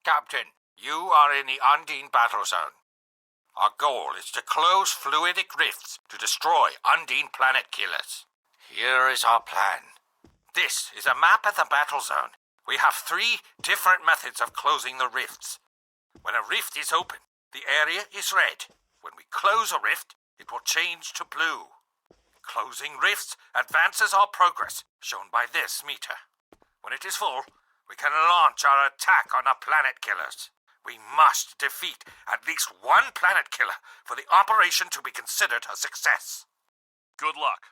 Captain, you are in the Undine battle zone. Our goal is to close fluidic rifts to destroy Undine planet killers. Here is our plan. This is a map of the battle zone. We have 3 different methods of closing the rifts. When a rift is open, the area is red. When we close a rift, it will change to blue. Closing rifts advances our progress, shown by this meter. When it is full, we can launch our attack on the planet killers. We must defeat at least 1 planet killer for the operation to be considered a success. Good luck.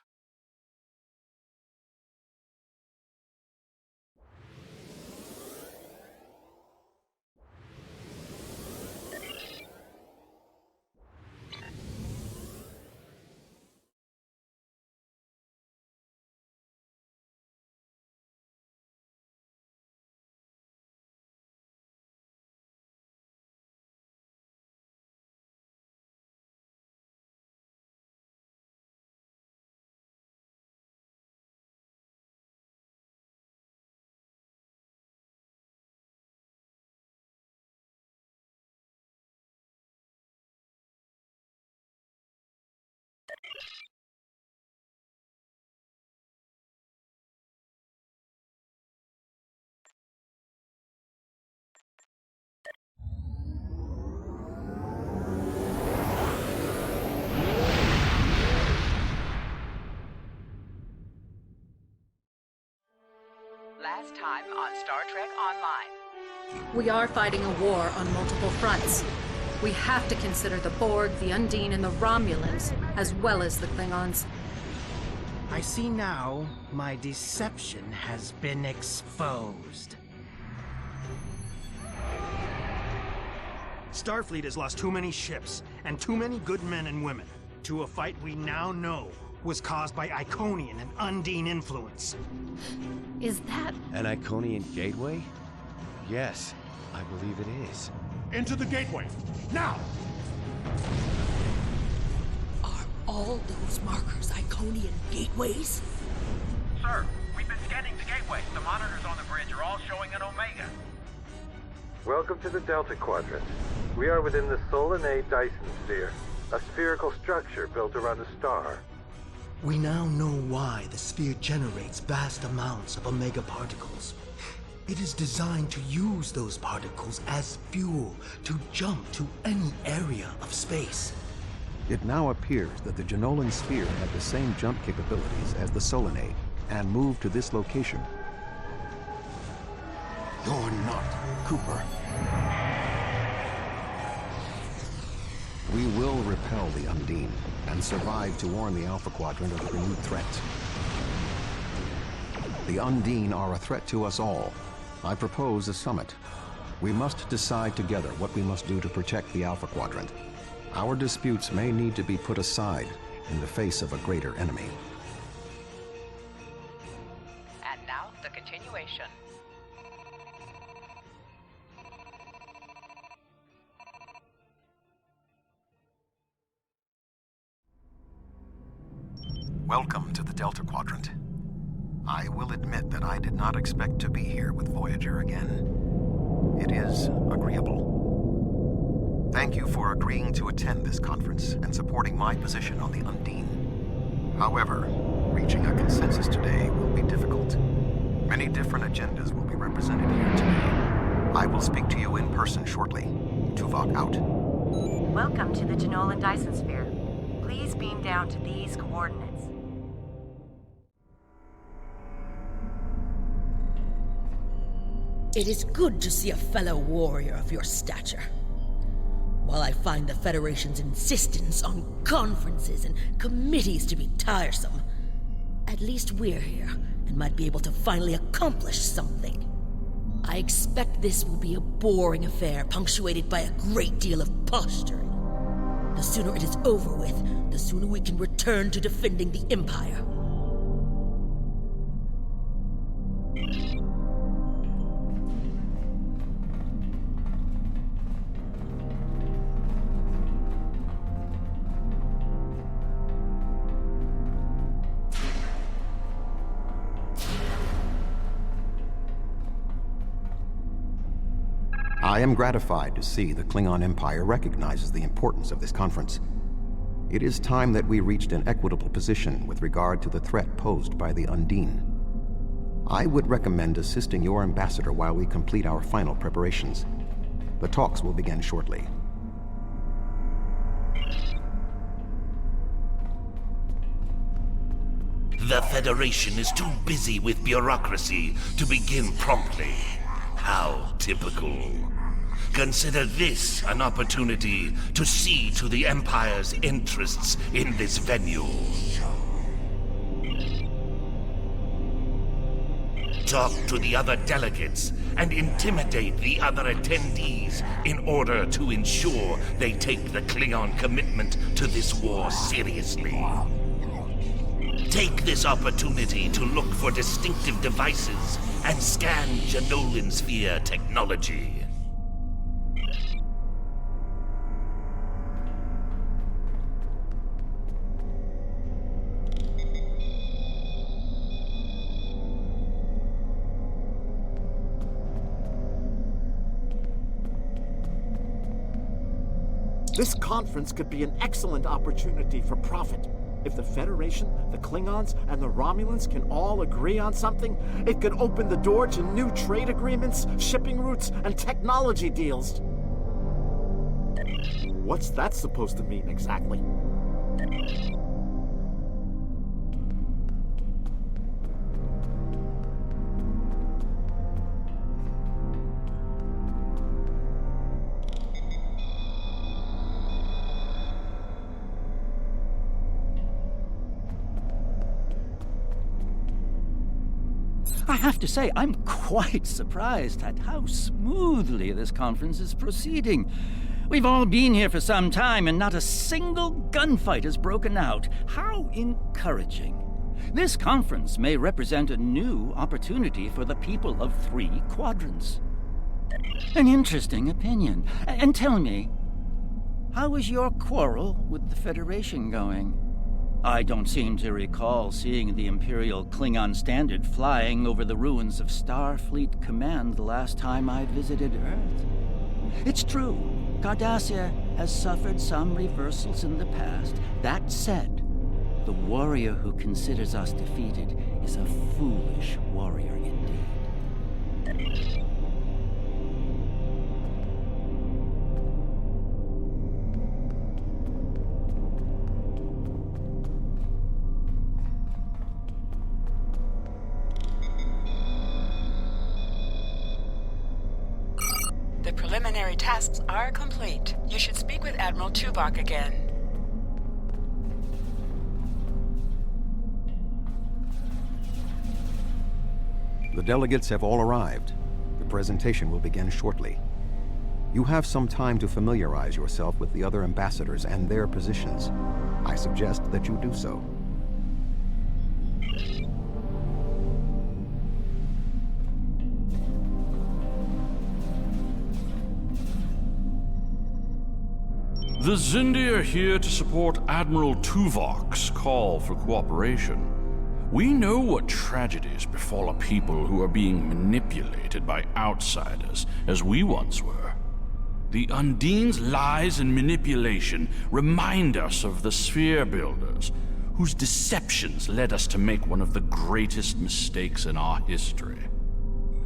Last time on Star Trek Online. We are fighting a war on multiple fronts. We have to consider the Borg, the Undine, and the Romulans, as well as the Klingons. I see now my deception has been exposed. Starfleet has lost too many ships and too many good men and women to a fight we now know was caused by Iconian and Undine influence. Is that... An Iconian gateway? Yes, I believe it is. Into the gateway, now! Are all those markers Iconian gateways? Sir, we've been scanning the gateway. The monitors on the bridge are all showing an Omega. Welcome to the Delta Quadrant. We are within the Solanae Dyson Sphere, a spherical structure built around a star. We now know why the sphere generates vast amounts of Omega particles. It is designed to use those particles as fuel to jump to any area of space. It now appears that the Jenolan Sphere had the same jump capabilities as the Solanae, and moved to this location. You're not Cooper. We will repel the Undine, and survive to warn the Alpha Quadrant of the renewed threat. The Undine are a threat to us all. I propose a summit. We must decide together what we must do to protect the Alpha Quadrant. Our disputes may need to be put aside in the face of a greater enemy. And now, the continuation. Welcome to the Delta Quadrant. I will admit that I did not expect to be here with Voyager again. It is agreeable. Thank you for agreeing to attend this conference and supporting my position on the Undine. However, reaching a consensus today will be difficult. Many different agendas will be represented here today. I will speak to you in person shortly. Tuvok out. Welcome to the Jenolan Dyson Sphere. Please beam down to these coordinates. It is good to see a fellow warrior of your stature. While I find the Federation's insistence on conferences and committees to be tiresome, at least we're here and might be able to finally accomplish something. I expect this will be a boring affair punctuated by a great deal of posturing. The sooner it is over with, the sooner we can return to defending the Empire. I am gratified to see the Klingon Empire recognizes the importance of this conference. It is time that we reached an equitable position with regard to the threat posed by the Undine. I would recommend assisting your ambassador while we complete our final preparations. The talks will begin shortly. The Federation is too busy with bureaucracy to begin promptly. How typical. Consider this an opportunity to see to the Empire's interests in this venue. Talk to the other delegates and intimidate the other attendees in order to ensure they take the Klingon commitment to this war seriously. Take this opportunity to look for distinctive devices and scan Dyson Sphere technology. This conference could be an excellent opportunity for profit. If the Federation, the Klingons, and the Romulans can all agree on something, it could open the door to new trade agreements, shipping routes, and technology deals. What's that supposed to mean exactly? I have to say, I'm quite surprised at how smoothly this conference is proceeding. We've all been here for some time, and not a single gunfight has broken out. How encouraging. This conference may represent a new opportunity for the people of 3 quadrants. An interesting opinion. And tell me, how is your quarrel with the Federation going? I don't seem to recall seeing the Imperial Klingon standard flying over the ruins of Starfleet Command the last time I visited Earth. It's true, Cardassia has suffered some reversals in the past. That said, the warrior who considers us defeated is a foolish warrior indeed. The preliminary tasks are complete. You should speak with Admiral Tuvok again. The delegates have all arrived. The presentation will begin shortly. You have some time to familiarize yourself with the other ambassadors and their positions. I suggest that you do so. The Xindi are here to support Admiral Tuvok's call for cooperation. We know what tragedies befall a people who are being manipulated by outsiders, as we once were. The Undine's lies and manipulation remind us of the Sphere Builders, whose deceptions led us to make one of the greatest mistakes in our history.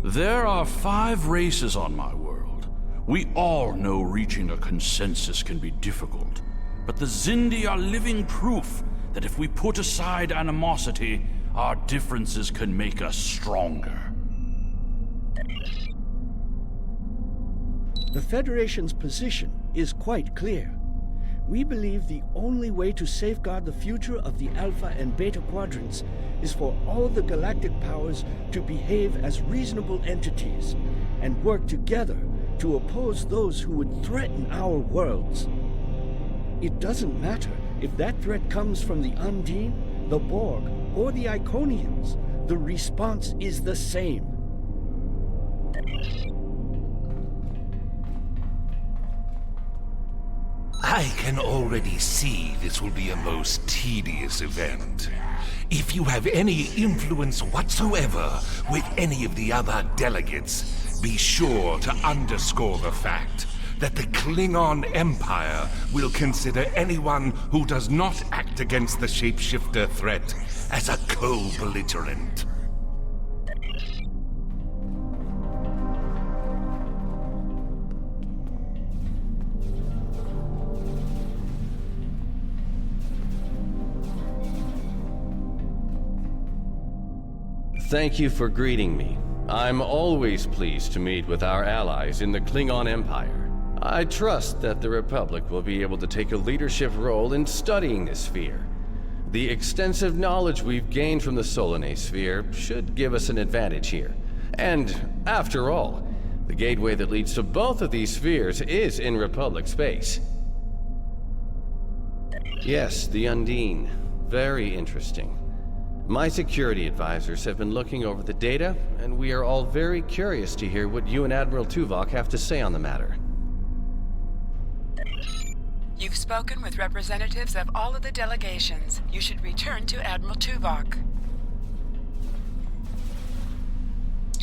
There are 5 races on my world. We all know reaching a consensus can be difficult, but the Xindi are living proof that if we put aside animosity, our differences can make us stronger. The Federation's position is quite clear. We believe the only way to safeguard the future of the Alpha and Beta Quadrants is for all the galactic powers to behave as reasonable entities and work together to oppose those who would threaten our worlds. It doesn't matter if that threat comes from the Undine, the Borg, or the Iconians. The response is the same. I can already see this will be a most tedious event. If you have any influence whatsoever with any of the other delegates, be sure to underscore the fact that the Klingon Empire will consider anyone who does not act against the shapeshifter threat as a co-belligerent. Thank you for greeting me. I'm always pleased to meet with our allies in the Klingon Empire. I trust that the Republic will be able to take a leadership role in studying this sphere. The extensive knowledge we've gained from the Solanae Sphere should give us an advantage here. And, after all, the gateway that leads to both of these spheres is in Republic space. Yes, the Undine. Very interesting. My security advisors have been looking over the data, and we are all very curious to hear what you and Admiral Tuvok have to say on the matter. You've spoken with representatives of all of the delegations. You should return to Admiral Tuvok.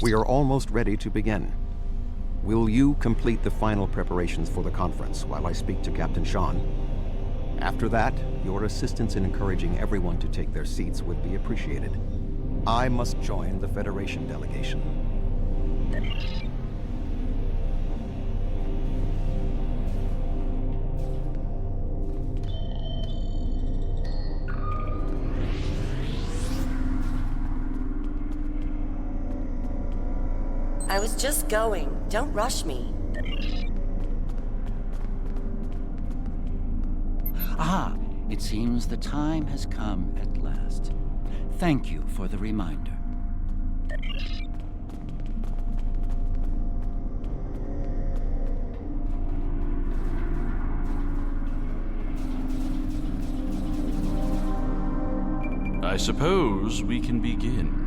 We are almost ready to begin. Will you complete the final preparations for the conference while I speak to Captain Sean? After that, your assistance in encouraging everyone to take their seats would be appreciated. I must join the Federation delegation. I was just going. Don't rush me. Ah, it seems the time has come at last. Thank you for the reminder. I suppose we can begin.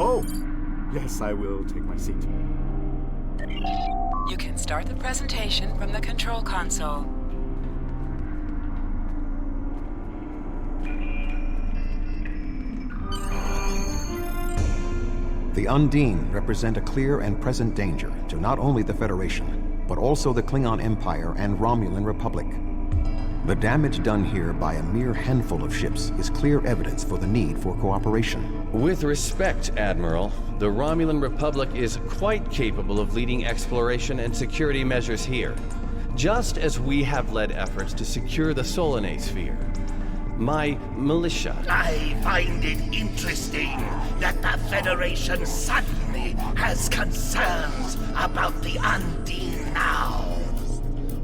Oh! Yes, I will take my seat. You can start the presentation from the control console. The Undine represent a clear and present danger to not only the Federation, but also the Klingon Empire and Romulan Republic. The damage done here by a mere handful of ships is clear evidence for the need for cooperation. With respect, Admiral, the Romulan Republic is quite capable of leading exploration and security measures here, just as we have led efforts to secure the Solanae Sphere. My militia... I find it interesting that the Federation suddenly has concerns about the Undine now.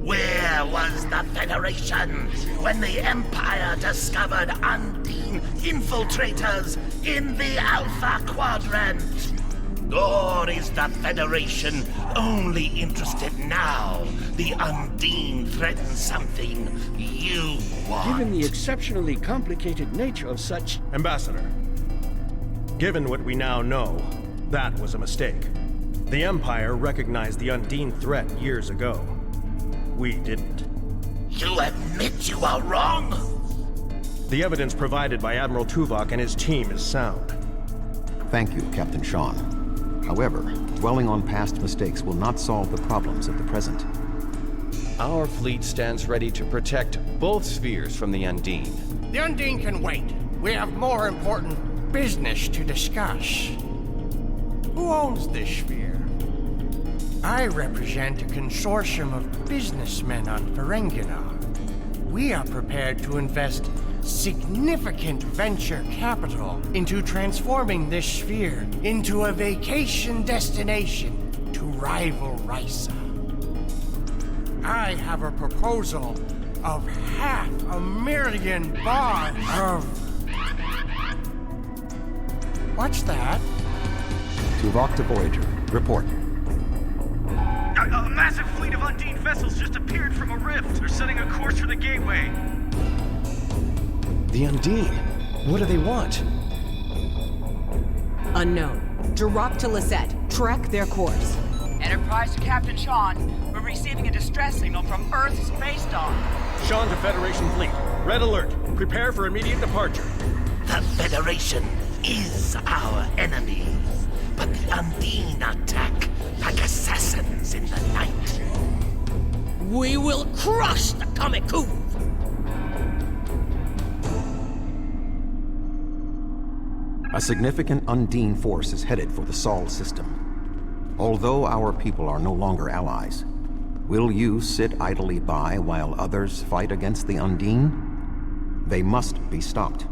Where was the Federation when the Empire discovered Undine infiltrators in the Alpha Quadrant? Or is the Federation only interested now the Undine threatens something you want? Given the exceptionally complicated nature of such... Ambassador, given what we now know, that was a mistake. The Empire recognized the Undine threat years ago. We didn't. You admit you are wrong? The evidence provided by Admiral Tuvok and his team is sound. Thank you, Captain Sean. However, dwelling on past mistakes will not solve the problems of the present. Our fleet stands ready to protect both spheres from the Undine. The Undine can wait. We have more important business to discuss. Who owns this sphere? I represent a consortium of businessmen on Ferenginar. We are prepared to invest significant venture capital into transforming this sphere into a vacation destination to rival Risa. I have a proposal of $500,000 of... What's that? Tuvok to Voyager. Report. A massive fleet of Undine vessels just appeared from a rift. They're setting a course for the gateway. The Undine? What do they want? Unknown. Drop to Lisette. Track their course. Enterprise to Captain Sean. We're receiving a distress signal from Earth's space dock. Sean to Federation Fleet. Red alert. Prepare for immediate departure. The Federation is our enemy, but the Undine attack like assassins in the night. We will crush the Kamiku! A significant Undine force is headed for the Sol system. Although our people are no longer allies, will you sit idly by while others fight against the Undine? They must be stopped.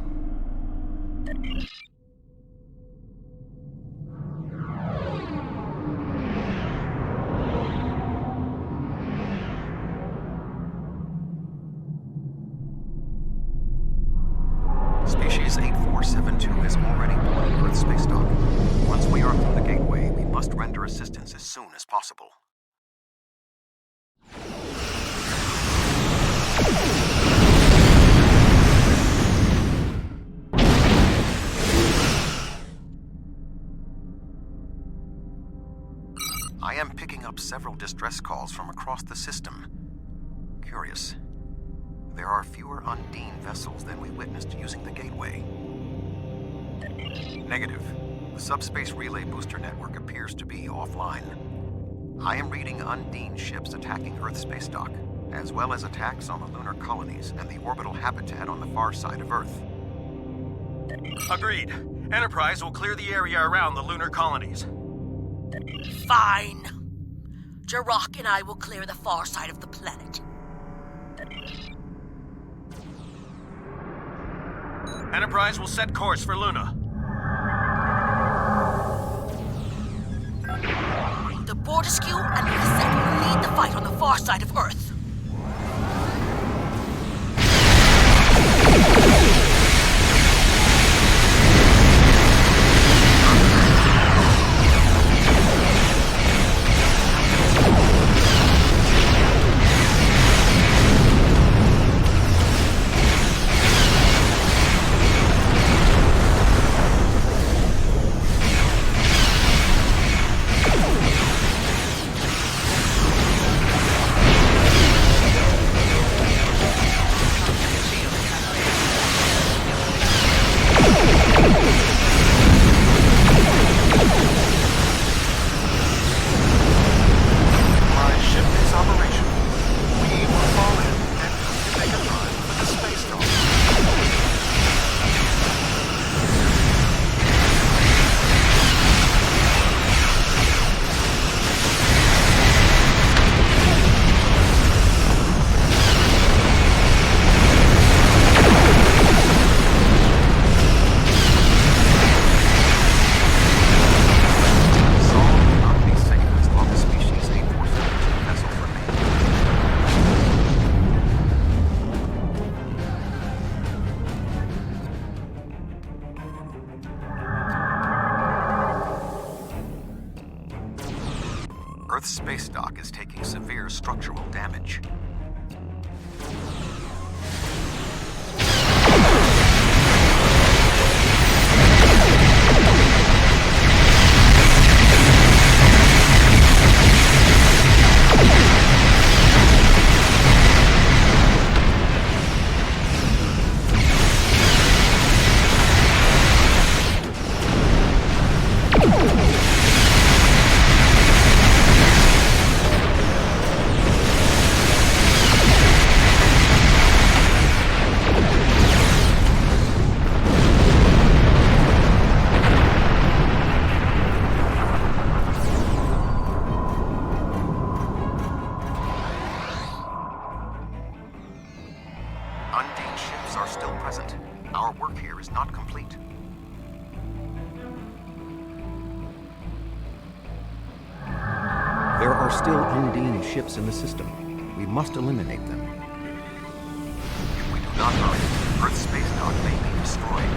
Species 8472 is already boarding Earth space dock. Once we are through the gateway, we must render assistance as soon as possible. I am picking up several distress calls from across the system. Curious. There are fewer Undine vessels than we witnessed using the gateway. Negative. The subspace relay booster network appears to be offline. I am reading Undine ships attacking Earth space dock, as well as attacks on the lunar colonies and the orbital habitat on the far side of Earth. Agreed. Enterprise will clear the area around the lunar colonies. Fine. Jirok and I will clear the far side of the planet. Enterprise will set course for Luna. The Bortiscu and the Cassette will lead the fight on the far side of Earth. Earth's space dock is taking severe structural damage. Undine ships are still present. Our work here is not complete. There are still Undine ships in the system. We must eliminate them. If we do not hurry, Earth's space dock may be destroyed.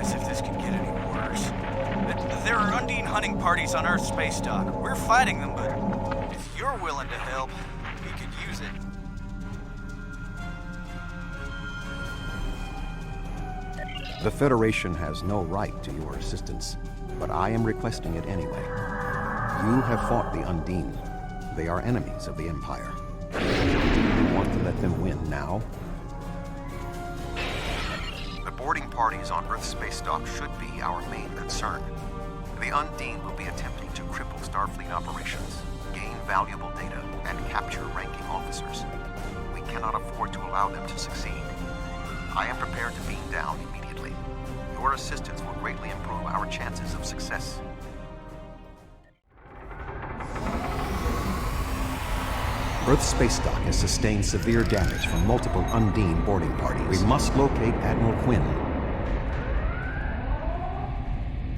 as if this could get any worse. There are Undine hunting parties on Earth space dock. We're fighting them, but if you're willing to help, we could use it. The Federation has no right to your assistance, but I am requesting it anyway. You have fought the Undine. They are enemies of the Empire. Do you want to let them win now? The boarding parties on Earth space dock should be our main concern. The Undine will be attempting to cripple Starfleet operations, gain valuable data, and capture ranking officers. We cannot afford to allow them to succeed. I am prepared to beam down immediately. Your assistance will greatly improve our chances of success. Earth space dock has sustained severe damage from multiple Undine boarding parties. We must locate Admiral Quinn.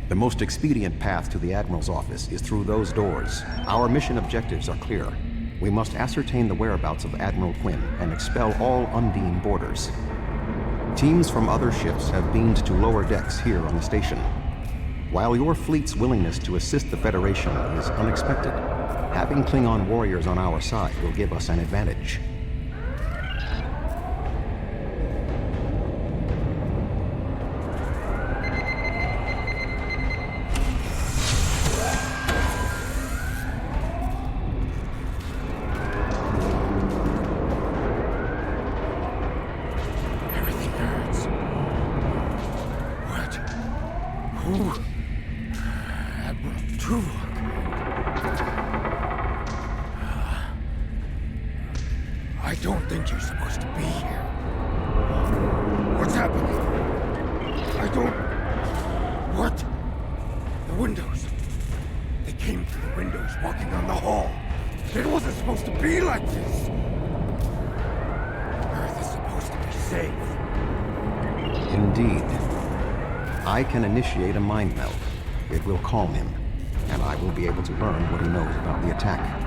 The most expedient path to the Admiral's office is through those doors. Our mission objectives are clear. We must ascertain the whereabouts of Admiral Quinn and expel all Undine boarders. Teams from other ships have beamed to lower decks here on the station. While your fleet's willingness to assist the Federation is unexpected, having Klingon warriors on our side will give us an advantage. Everything hurts. What? Who? Admiral Tuvok. I don't think you're supposed to be here. What's happening? I don't... What? The windows. They came through the windows, walking on the hall. It wasn't supposed to be like this. Earth is supposed to be safe. Indeed. I can initiate a mind meld. It will calm him, and I will be able to learn what he knows about the attack.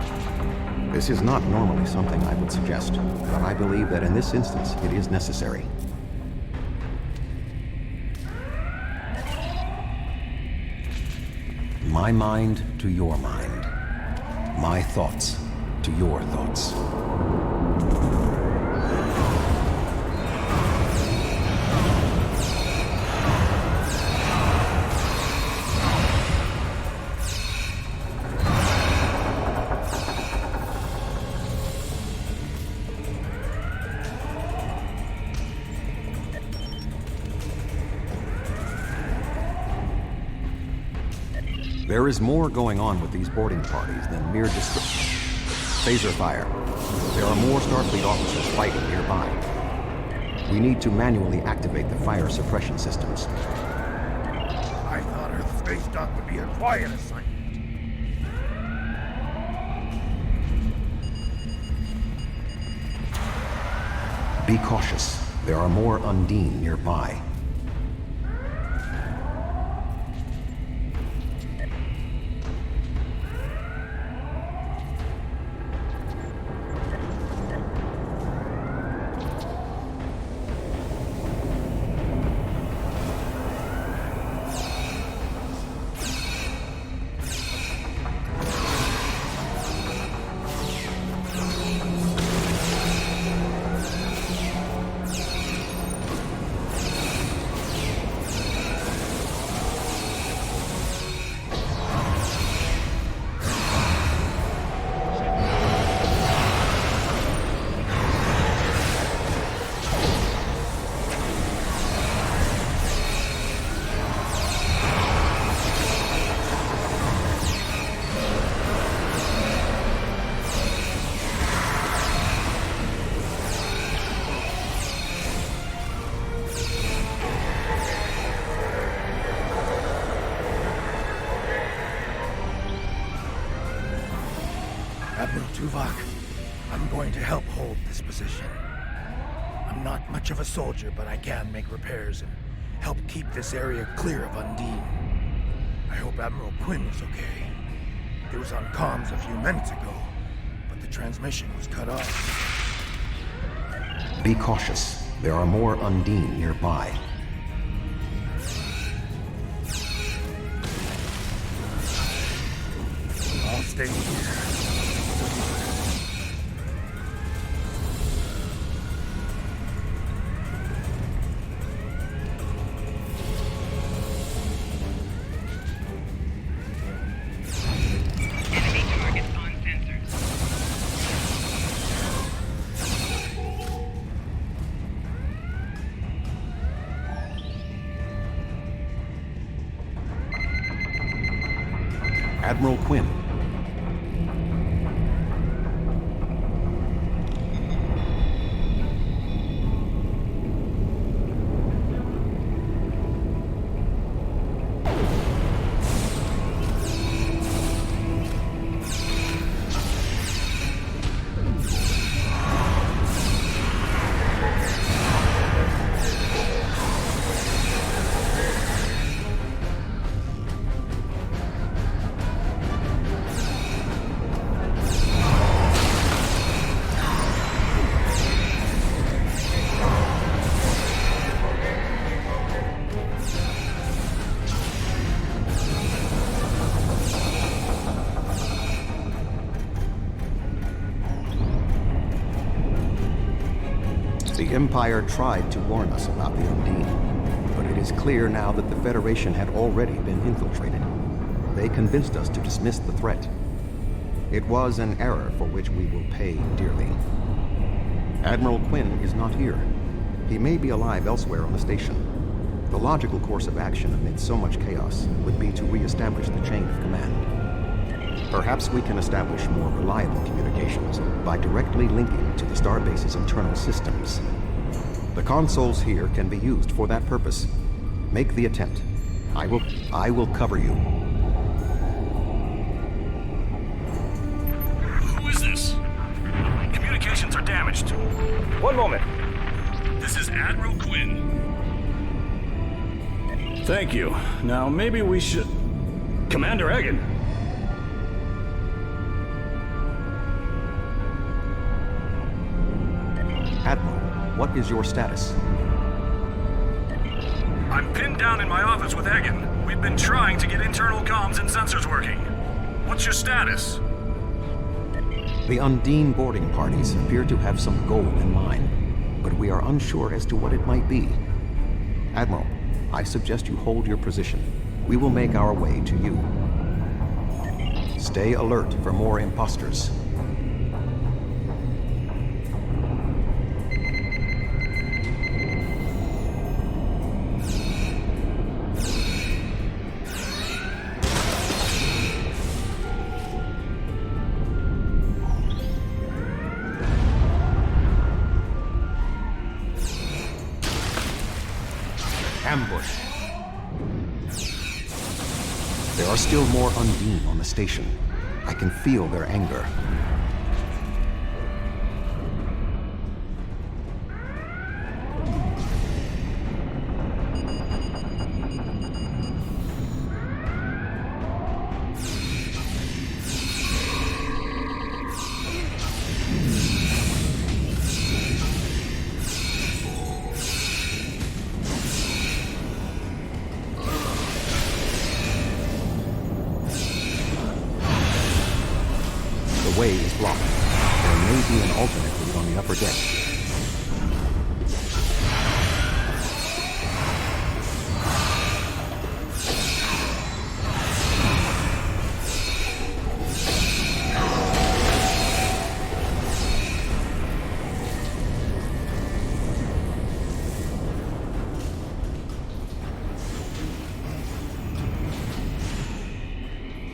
This is not normally something I would suggest, but I believe that in this instance it is necessary. My mind to your mind. My thoughts to your thoughts. There is more going on with these boarding parties than mere phaser fire. There are more Starfleet officers fighting nearby. We need to manually activate the fire suppression systems. I thought Earth space dock would be a quiet assignment. Be cautious. There are more Undine nearby. Admiral Tuvok, I'm going to help hold this position. I'm not much of a soldier, but I can make repairs and help keep this area clear of Undine. I hope Admiral Quinn is okay. He was on comms a few minutes ago, but the transmission was cut off. Be cautious. There are more Undine nearby. stay here. Admiral Quinn. The Empire tried to warn us about the Undine, but it is clear now that the Federation had already been infiltrated. They convinced us to dismiss the threat. It was an error for which we will pay dearly. Admiral Quinn is not here. He may be alive elsewhere on the station. The logical course of action amid so much chaos would be to re-establish the chain of command. Perhaps we can establish more reliable communications by directly linking to the Starbase's internal systems. The consoles here can be used for that purpose. Make the attempt. I will cover you. Who is this? Communications are damaged. One moment. This is Admiral Quinn. Thank you. Now maybe we should... Commander Egan! Admiral, what is your status? I'm pinned down in my office with Egan. We've been trying to get internal comms and sensors working. What's your status? The Undine boarding parties appear to have some goal in mind, but we are unsure as to what it might be. Admiral, I suggest you hold your position. We will make our way to you. Stay alert for more imposters. Ambush. There are still more Undine on the station. I can feel their anger. The way is blocked. There may be an alternate route on the upper deck.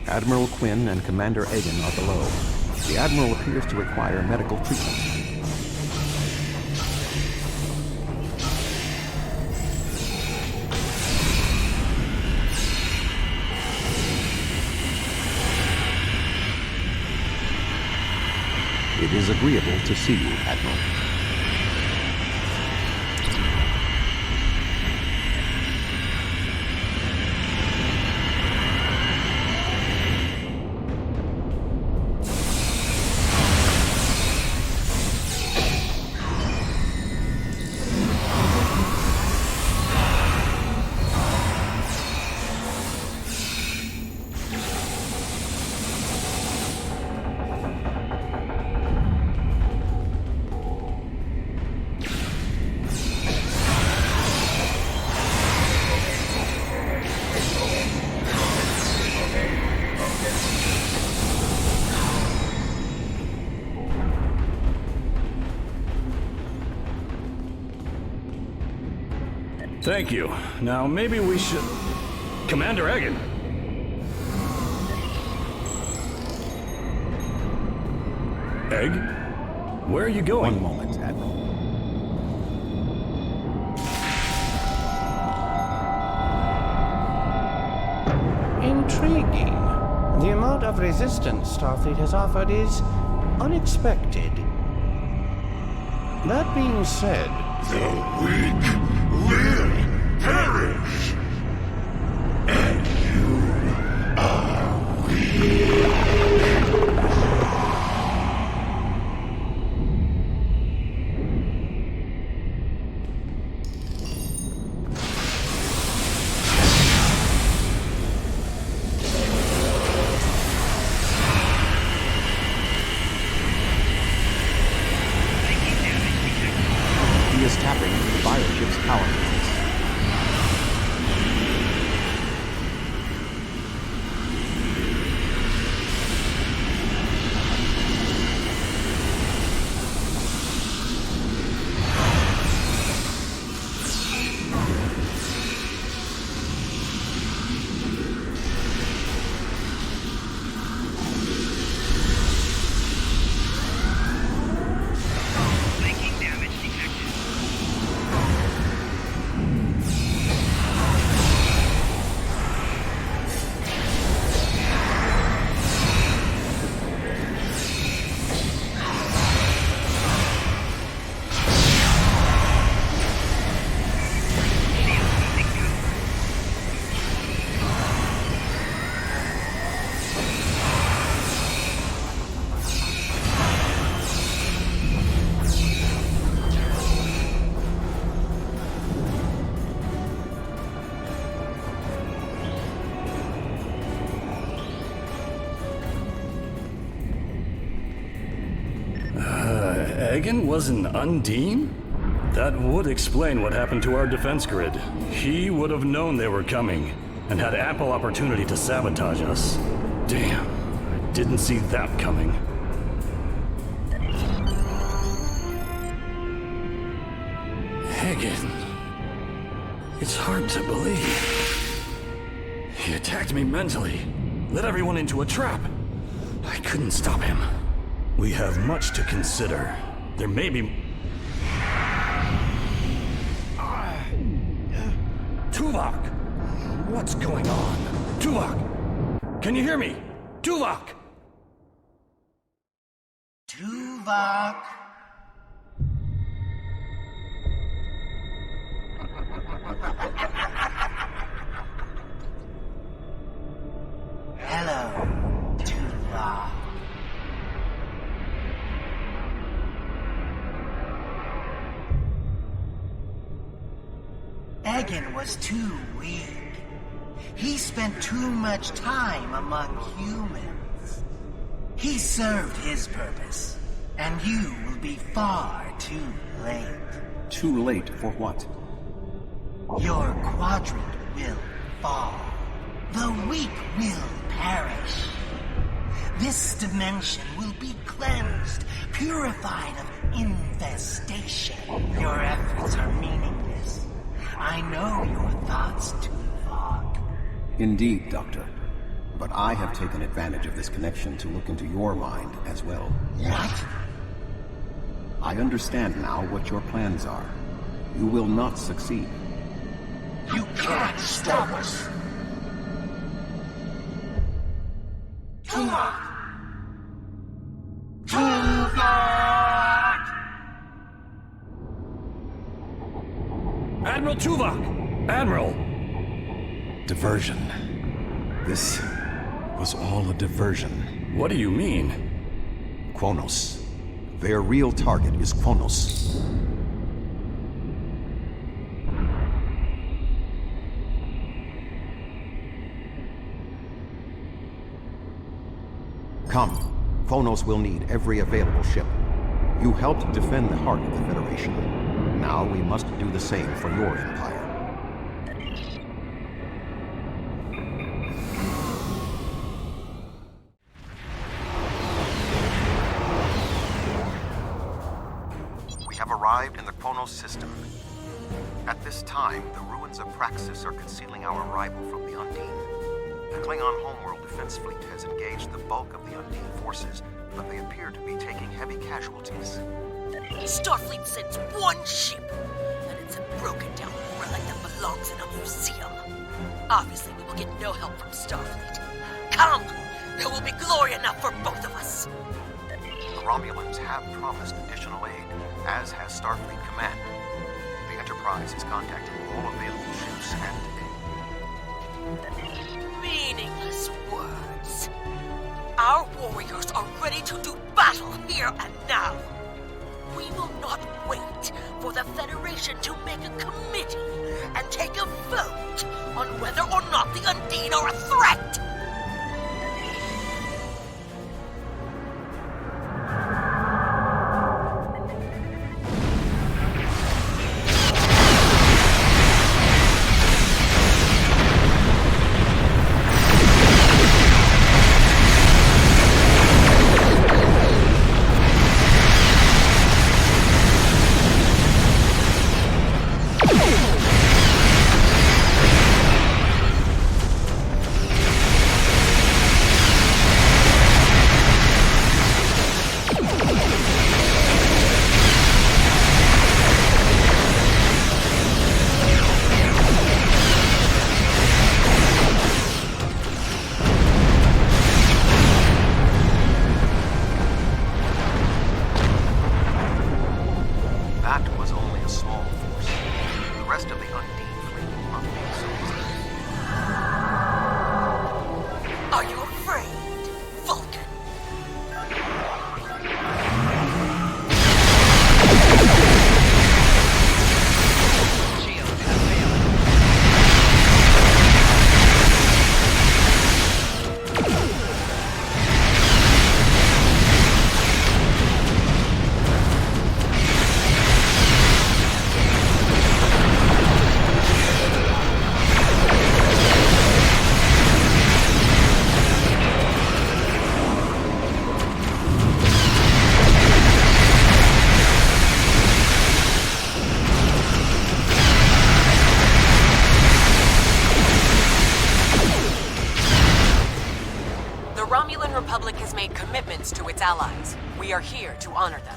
Admiral Quinn and Commander Egan are below. The Admiral appears to require medical treatment. It is agreeable to see you, Admiral. Thank you. Now, maybe we should... Commander Egan! Egg? Where are you going? One moment, Admiral. Intriguing. The amount of resistance Starfleet has offered is unexpected. That being said... The weak will perish. And you are weak. He is tapping into the biochip's power lines. Egan was an Undine? That would explain what happened to our defense grid. He would have known they were coming, and had ample opportunity to sabotage us. Damn, I didn't see that coming. Egan... It's hard to believe. He attacked me mentally, led everyone into a trap. I couldn't stop him. We have much to consider. There may be... Tuvok! What's going on? Tuvok! Can you hear me? Tuvok! Tuvok! Hello, Tuvok. Egan was too weak. He spent too much time among humans. He served his purpose, and you will be far too late. Too late for what? Your quadrant will fall. The weak will perish. This dimension will be cleansed, purified of infestation. Your efforts are meaningless. I know your thoughts, Tuvok. Indeed, Doctor. But I have taken advantage of this connection to look into your mind as well. What? I understand now what your plans are. You will not succeed. You can't stop us! Tuvok! Tuvok! Admiral Tuvok! Admiral! Diversion. This was all a diversion. What do you mean? Kronos. Their real target is Kronos. Come. Kronos will need every available ship. You helped defend the heart of the Federation. Now we must do the same for your empire. We have arrived in the Kronos system. At this time, the ruins Romulans of Praxis are concealing our arrival from the Undine. The Klingon homeworld defense fleet has engaged the bulk of the Undine forces, but they appear to be taking heavy casualties. Starfleet sends one ship, and it's a broken-down relic that belongs in a museum. Obviously, we will get no help from Starfleet. Come! There will be glory enough for both of us! The Romulans have promised additional aid, as has Starfleet Command. The Enterprise is contacting all available ships and Meaningless words. Our warriors are ready to do battle here and now. We will not wait for the Federation to make a committee and take a vote on whether or not the Undine are a threat. Republic has made commitments to its allies. We are here to honor them.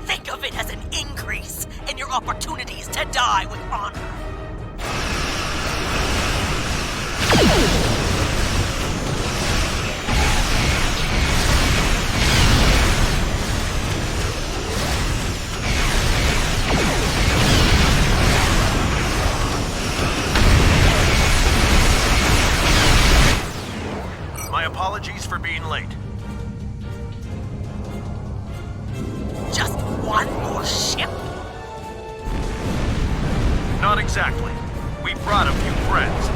Think of it as an increase in your opportunities to die with honor. My apologies for being late. Just one more ship? Exactly. We brought a few friends.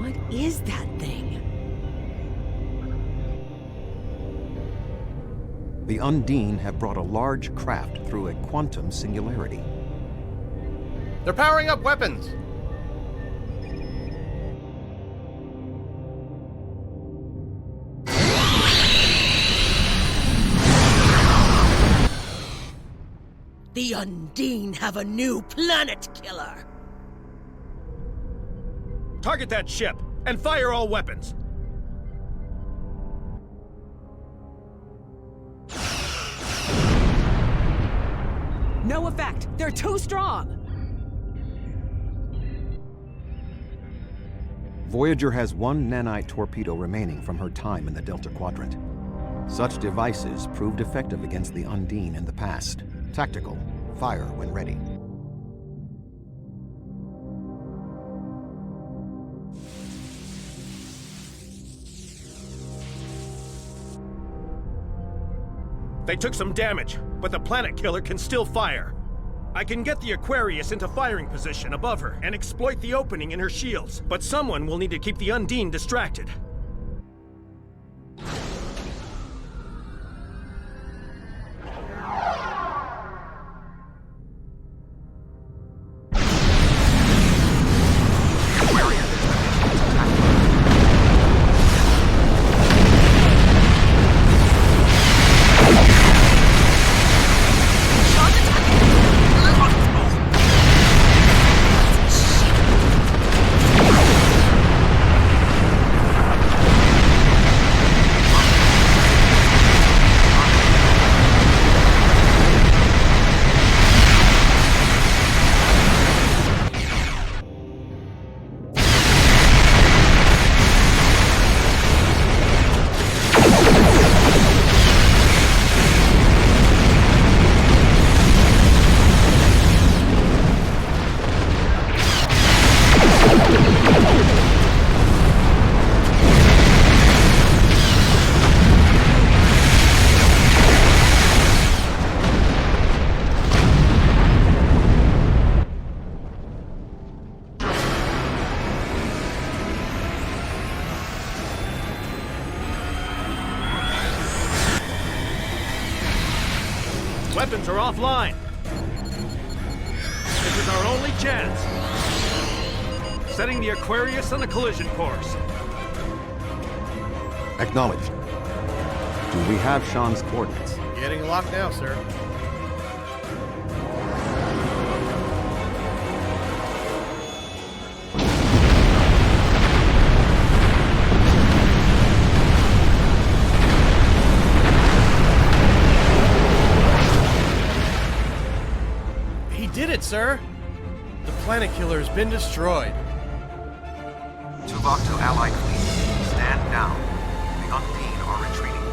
What is that thing? The Undine have brought a large craft through a quantum singularity. They're powering up weapons! The Undine have a new planet killer! Target that ship, and fire all weapons! No effect! They're too strong! Voyager has one nanite torpedo remaining from her time in the Delta Quadrant. Such devices proved effective against the Undine in the past. Tactical. Fire when ready. They took some damage, but the planet killer can still fire. I can get the Aquarius into firing position above her and exploit the opening in her shields, but someone will need to keep the Undine distracted. Weapons are offline. This is our only chance. Setting the Aquarius on a collision course. Acknowledged. Do we have Sean's coordinates? Getting locked now, sir. Did it, sir? The planet killer has been destroyed. Tuvok to Allied fleet. Stand down. The Undine are retreating.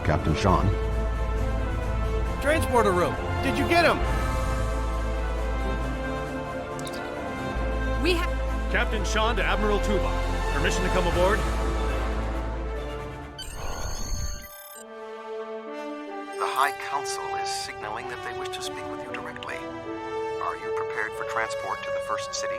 Captain Sean. Transporter room. Did you get him? We have... Captain Sean to Admiral Tuvok. Permission to come aboard? The High Council is signaling that they wish to speak with you directly. Are you prepared for transport to the First City?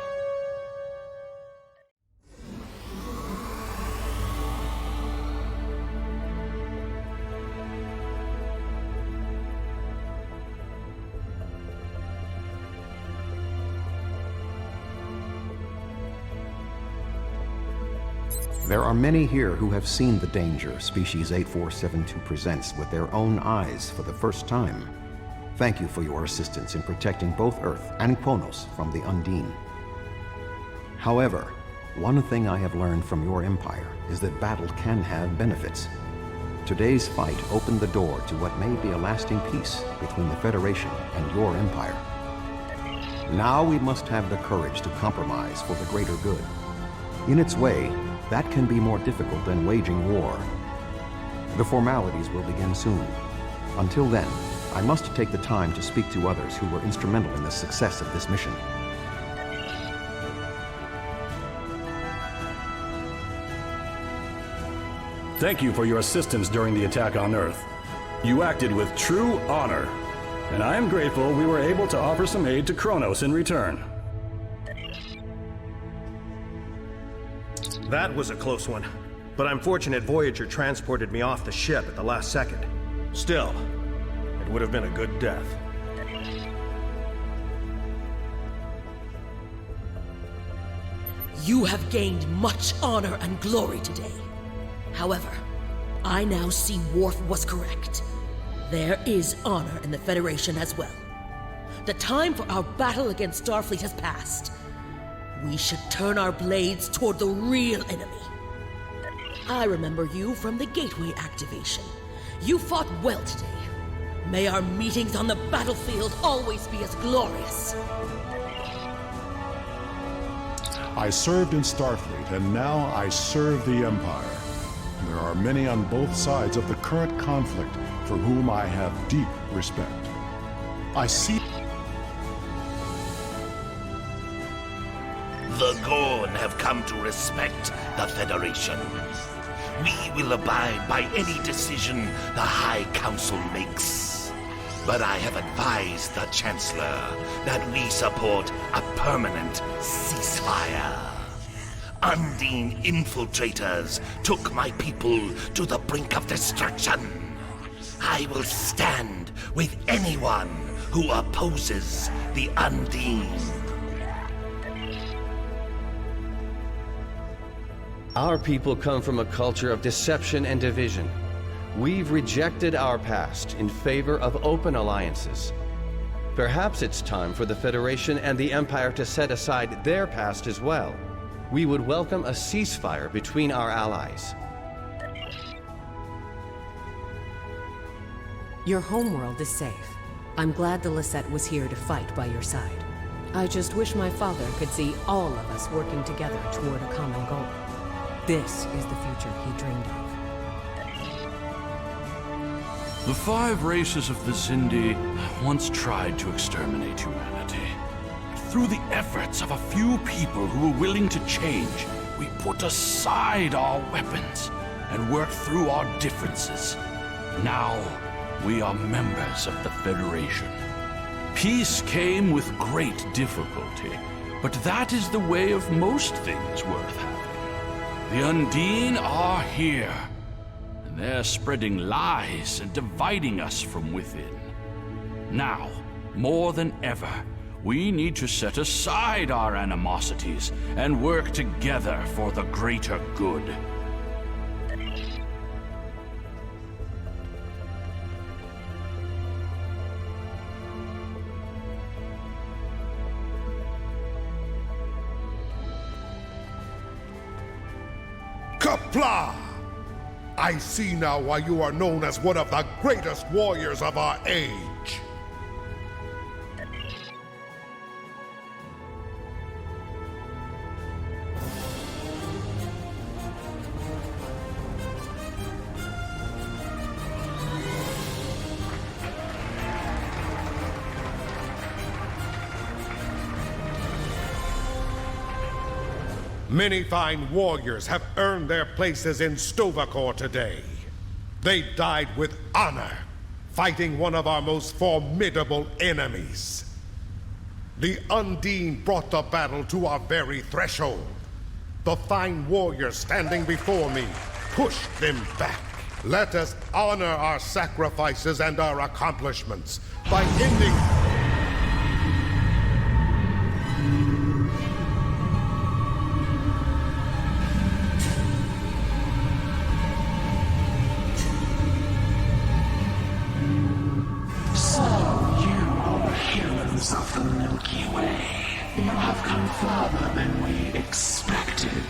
There are many here who have seen the danger Species 8472 presents with their own eyes for the first time. Thank you for your assistance in protecting both Earth and Kronos from the Undine. However, one thing I have learned from your empire is that battle can have benefits. Today's fight opened the door to what may be a lasting peace between the Federation and your empire. Now we must have the courage to compromise for the greater good. In its way, that can be more difficult than waging war. The formalities will begin soon. Until then, I must take the time to speak to others who were instrumental in the success of this mission. Thank you for your assistance during the attack on Earth. You acted with true honor, and I am grateful we were able to offer some aid to Kronos in return. That was a close one, but I'm fortunate Voyager transported me off the ship at the last second. Still, it would have been a good death. You have gained much honor and glory today. However, I now see Worf was correct. There is honor in the Federation as well. The time for our battle against Starfleet has passed. We should turn our blades toward the real enemy. I remember you from the Gateway activation. You fought well today. May our meetings on the battlefield always be as glorious. I served in Starfleet, and now I serve the Empire. There are many on both sides of the current conflict for whom I have deep respect. I see... The Gorn have come to respect the Federation. We will abide by any decision the High Council makes. But I have advised the Chancellor that we support a permanent ceasefire. Undine infiltrators took my people to the brink of destruction. I will stand with anyone who opposes the Undine. Our people come from a culture of deception and division. We've rejected our past in favor of open alliances. Perhaps it's time for the Federation and the Empire to set aside their past as well. We would welcome a ceasefire between our allies. Your homeworld is safe. I'm glad the Lisette was here to fight by your side. I just wish my father could see all of us working together toward a common goal. This is the future he dreamed of. The 5 races of the Xindi once tried to exterminate humanity. Through the efforts of a few people who were willing to change, we put aside our weapons and worked through our differences. Now, we are members of the Federation. Peace came with great difficulty, but that is the way of most things worth having. The Undine are here, and they're spreading lies and dividing us from within. Now, more than ever, we need to set aside our animosities and work together for the greater good. Kapla! I see now why you are known as one of the greatest warriors of our age. Many fine warriors have earned their places in Stovacor today. They died with honor, fighting one of our most formidable enemies. The Undine brought the battle to our very threshold. The fine warriors standing before me pushed them back. Let us honor our sacrifices and our accomplishments by ending... Of the Milky Way, you have come further than we expected.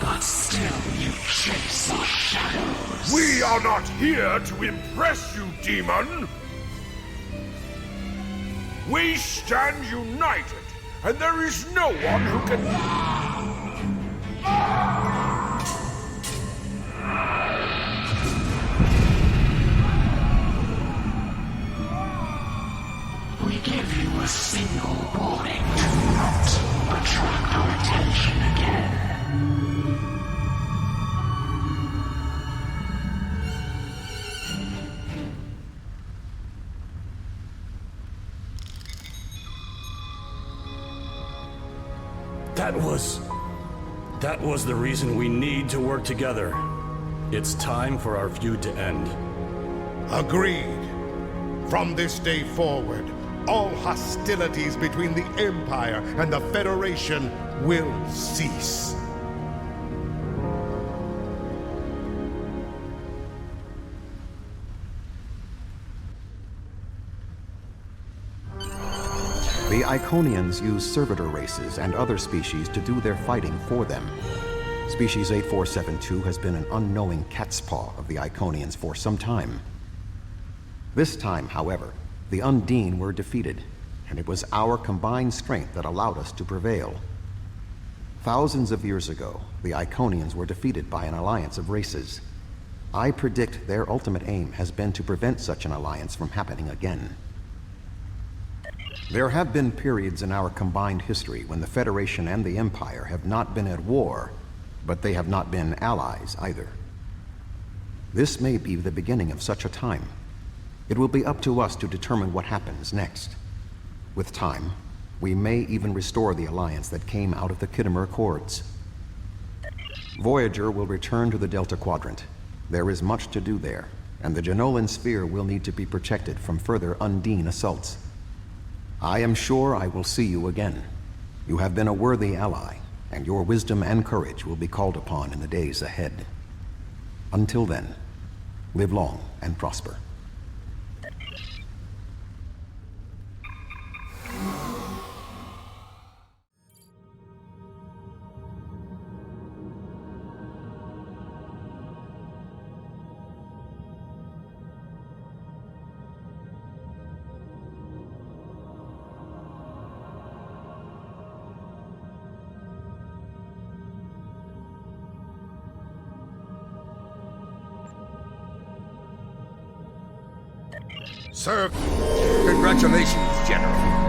But still you chase our shadows. We are not here to impress you, demon! We stand united, and there is no one who can... We give you a single warning to not attract our attention again. That was the reason we need to work together. It's time for our feud to end. Agreed. From this day forward, all hostilities between the Empire and the Federation will cease. The Iconians use servitor races and other species to do their fighting for them. Species 8472 has been an unknowing cat's paw of the Iconians for some time. This time, however, the Undine were defeated, and it was our combined strength that allowed us to prevail. Thousands of years ago, the Iconians were defeated by an alliance of races. I predict their ultimate aim has been to prevent such an alliance from happening again. There have been periods in our combined history when the Federation and the Empire have not been at war, but they have not been allies either. This may be the beginning of such a time. It will be up to us to determine what happens next. With time, we may even restore the alliance that came out of the Khitomer Accords. Voyager will return to the Delta Quadrant. There is much to do there, and the Jenolan Sphere will need to be protected from further Undine assaults. I am sure I will see you again. You have been a worthy ally, and your wisdom and courage will be called upon in the days ahead. Until then, live long and prosper. Serve. Congratulations, General.